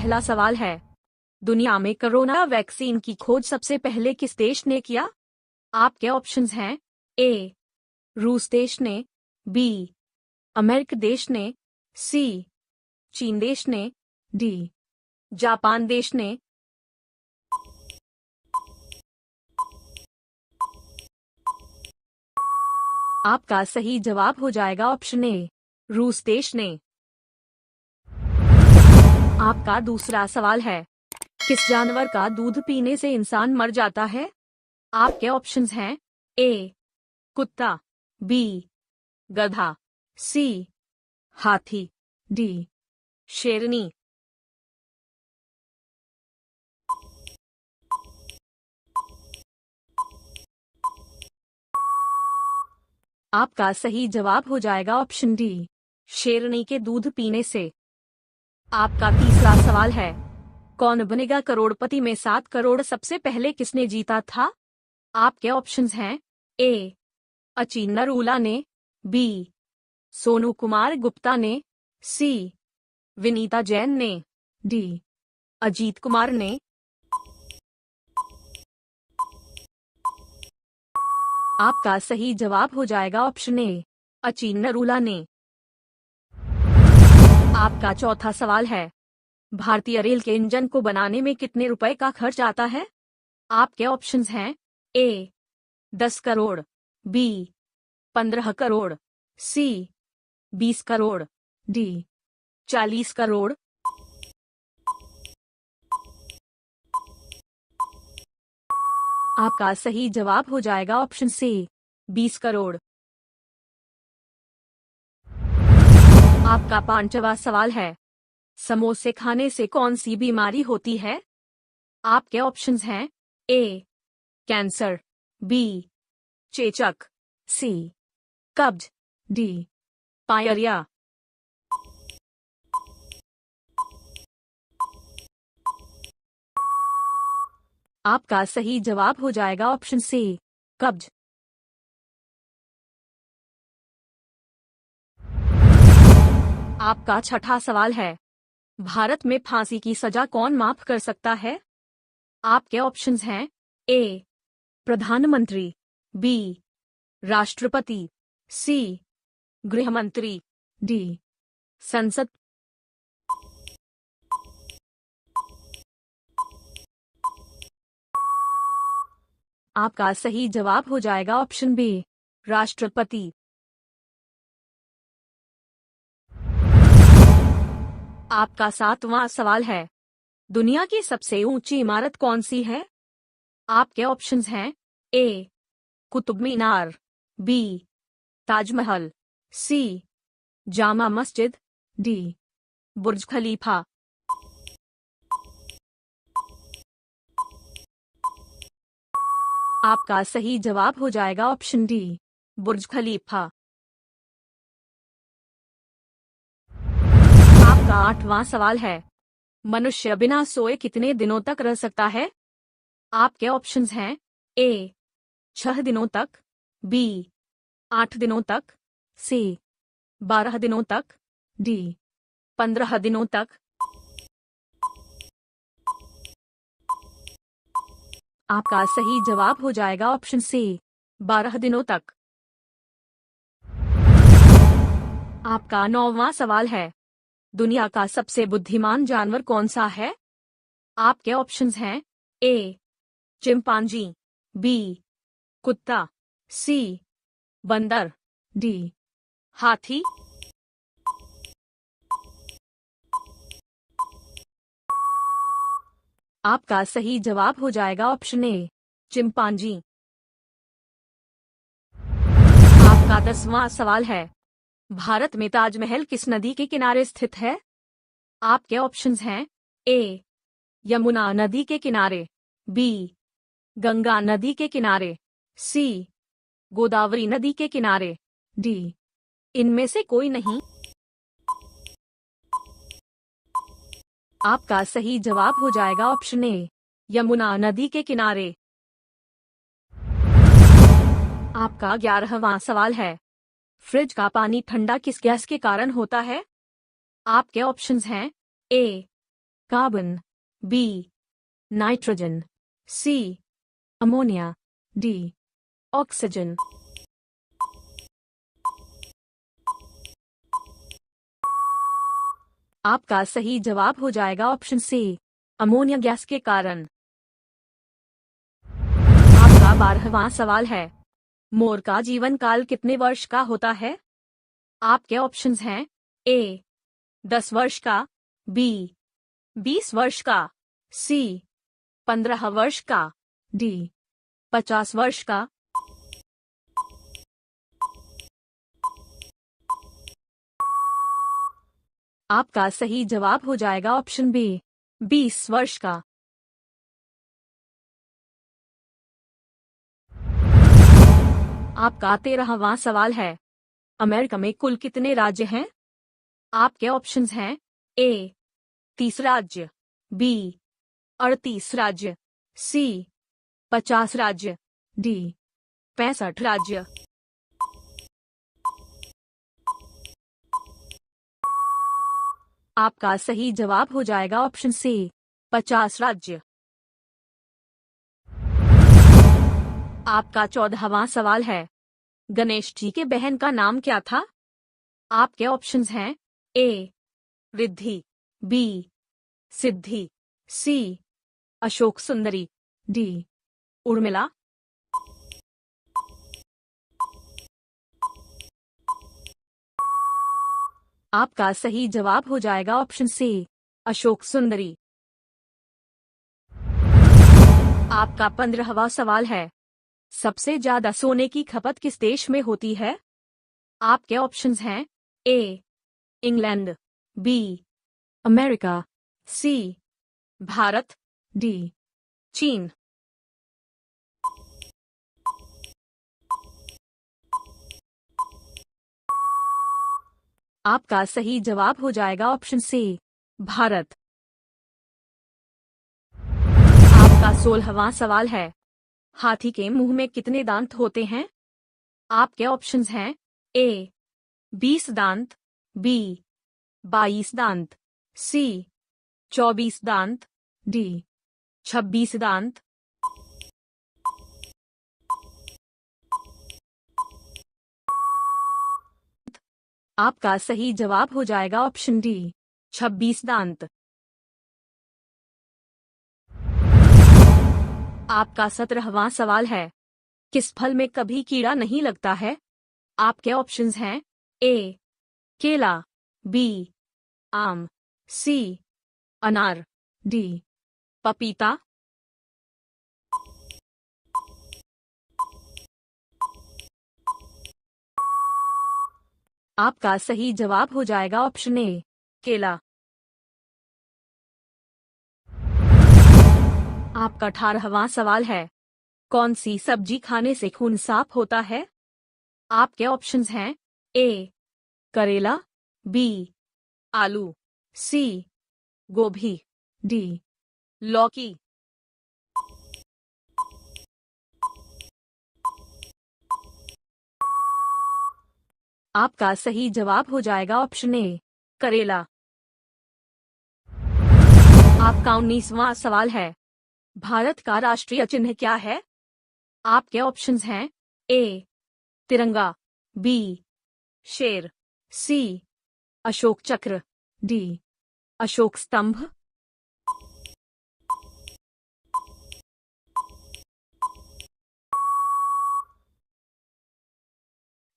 पहला सवाल है, दुनिया में कोरोना वैक्सीन की खोज सबसे पहले किस देश ने किया? आपके ऑप्शंस हैं ए रूस देश ने, बी अमेरिका देश ने, सी चीन देश ने, डी जापान देश ने। आपका सही जवाब हो जाएगा ऑप्शन ए रूस देश ने। आपका दूसरा सवाल है, किस जानवर का दूध पीने से इंसान मर जाता है? आपके ऑप्शंस हैं ए कुत्ता, बी गधा, सी हाथी, डी शेरनी। आपका सही जवाब हो जाएगा ऑप्शन डी शेरनी के दूध पीने से। आपका तीसरा सवाल है, कौन बनेगा करोड़पति में 7 करोड़ सबसे पहले किसने जीता था? आपके ऑप्शंस हैं ए अचिन नरूला ने, बी सोनू कुमार गुप्ता ने, सी विनीता जैन ने, डी अजीत कुमार ने। आपका सही जवाब हो जाएगा ऑप्शन ए अचिन नरूला ने। आपका चौथा सवाल है, भारतीय रेल के इंजन को बनाने में कितने रुपए का खर्च आता है? आपके ऑप्शंस हैं ए 10 करोड़, बी 15 करोड़, सी 20 करोड़, डी 40 करोड़। आपका सही जवाब हो जाएगा ऑप्शन सी 20 करोड़। आपका पांचवा सवाल है, समोसे खाने से कौन सी बीमारी होती है? आपके ऑप्शंस हैं ए कैंसर, बी चेचक, सी कब्ज, डी पायरिया। आपका सही जवाब हो जाएगा ऑप्शन सी कब्ज। आपका छठा सवाल है, भारत में फांसी की सजा कौन माफ कर सकता है? आपके ऑप्शंस हैं ए प्रधानमंत्री, बी राष्ट्रपति, सी गृहमंत्री, डी संसद। आपका सही जवाब हो जाएगा ऑप्शन बी राष्ट्रपति। आपका सातवां सवाल है, दुनिया की सबसे ऊंची इमारत कौन सी है? आपके ऑप्शंस हैं ए कुतुब मीनार, बी ताजमहल, सी जामा मस्जिद, डी बुर्ज खलीफा। आपका सही जवाब हो जाएगा ऑप्शन डी बुर्ज खलीफा। आपका आठवां सवाल है, मनुष्य बिना सोए कितने दिनों तक रह सकता है? आपके ऑप्शंस हैं ए 6 दिनों तक, बी 8 दिनों तक, सी 12 दिनों तक, डी 15 दिनों तक। आपका सही जवाब हो जाएगा ऑप्शन सी 12 दिनों तक। आपका 9वां सवाल है, दुनिया का सबसे बुद्धिमान जानवर कौन सा है? आपके ऑप्शंस हैं ए चिंपांजी, बी कुत्ता, सी बंदर, डी हाथी। आपका सही जवाब हो जाएगा ऑप्शन ए चिंपांजी। आपका 10वां सवाल है, भारत में ताजमहल किस नदी के किनारे स्थित है? आपके ऑप्शंस हैं ए यमुना नदी के किनारे, बी गंगा नदी के किनारे, सी गोदावरी नदी के किनारे, डी इनमें से कोई नहीं। आपका सही जवाब हो जाएगा ऑप्शन ए यमुना नदी के किनारे। आपका 11वां सवाल है, फ्रिज का पानी ठंडा किस गैस के कारण होता है? आपके ऑप्शंस हैं ए कार्बन, बी नाइट्रोजन, सी अमोनिया, डी ऑक्सीजन। आपका सही जवाब हो जाएगा ऑप्शन सी, अमोनिया गैस के कारण। आपका 12वां सवाल है, मोर का जीवन काल कितने वर्ष का होता है? आपके ऑप्शंस हैं ए 10 वर्ष का, बी 20 वर्ष का, सी 15 वर्ष का, डी 50 वर्ष का। आपका सही जवाब हो जाएगा ऑप्शन बी, 20 वर्ष का। आपका 13वां सवाल है, अमेरिका में कुल कितने राज्य हैं? आपके ऑप्शंस हैं ए 30 राज्य, बी 38 राज्य, सी 50 राज्य, डी 65 राज्य। आपका सही जवाब हो जाएगा ऑप्शन सी, 50 राज्य। आपका 14वां सवाल है, गणेश जी के बहन का नाम क्या था? आपके ऑप्शंस हैं ए रिद्धि, बी सिद्धि, सी अशोक सुंदरी, डी उर्मिला। आपका सही जवाब हो जाएगा ऑप्शन सी, अशोक सुंदरी। आपका 15वां सवाल है, सबसे ज्यादा सोने की खपत किस देश में होती है? आपके ऑप्शंस हैं A England, B America, C Bharat, D चीन। आपका सही जवाब हो जाएगा ऑप्शन सी, भारत। आपका 16वां सवाल है, हाथी के मुंह में कितने दांत होते हैं? आपके ऑप्शंस हैं ए 20 दांत, बी 22 दांत, सी 24 दांत, डी 26 दांत। आपका सही जवाब हो जाएगा ऑप्शन डी, 26 दांत। आपका 17वां सवाल है, किस फल में कभी कीड़ा नहीं लगता है? आपके ऑप्शंस हैं ए केला, बी आम, सी अनार, डी पपीता। आपका सही जवाब हो जाएगा ऑप्शन ए केला। आपका 18वां सवाल है, कौन सी सब्जी खाने से खून साफ होता है? आपके ऑप्शंस हैं ए करेला, बी आलू, सी गोभी, डी लौकी। आपका सही जवाब हो जाएगा ऑप्शन ए करेला। आपका 19वां सवाल है, भारत का राष्ट्रीय चिन्ह क्या है? आपके ऑप्शंस हैं ए तिरंगा, बी शेर, सी अशोक चक्र, डी अशोक स्तंभ।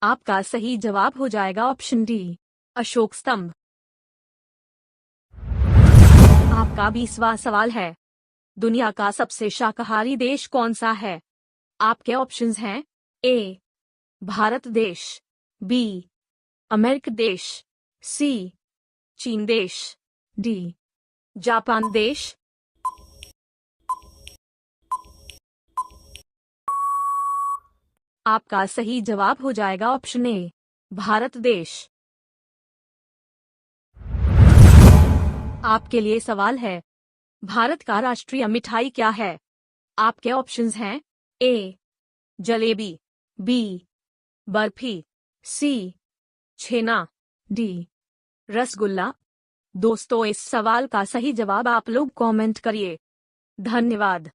आपका सही जवाब हो जाएगा ऑप्शन डी अशोक स्तंभ। आपका 20वां सवाल है, दुनिया का सबसे शाकाहारी देश कौन सा है? आपके ऑप्शंस हैं ए भारत देश, बी अमेरिका देश, सी चीन देश, डी जापान देश। आपका सही जवाब हो जाएगा ऑप्शन ए भारत देश। आपके लिए सवाल है, भारत का राष्ट्रीय मिठाई क्या है? आपके ऑप्शंस हैं ए जलेबी, बी बर्फी, सी छेना, डी रसगुल्ला, दोस्तों, इस सवाल का सही जवाब आप लोग कमेंट करिए। धन्यवाद।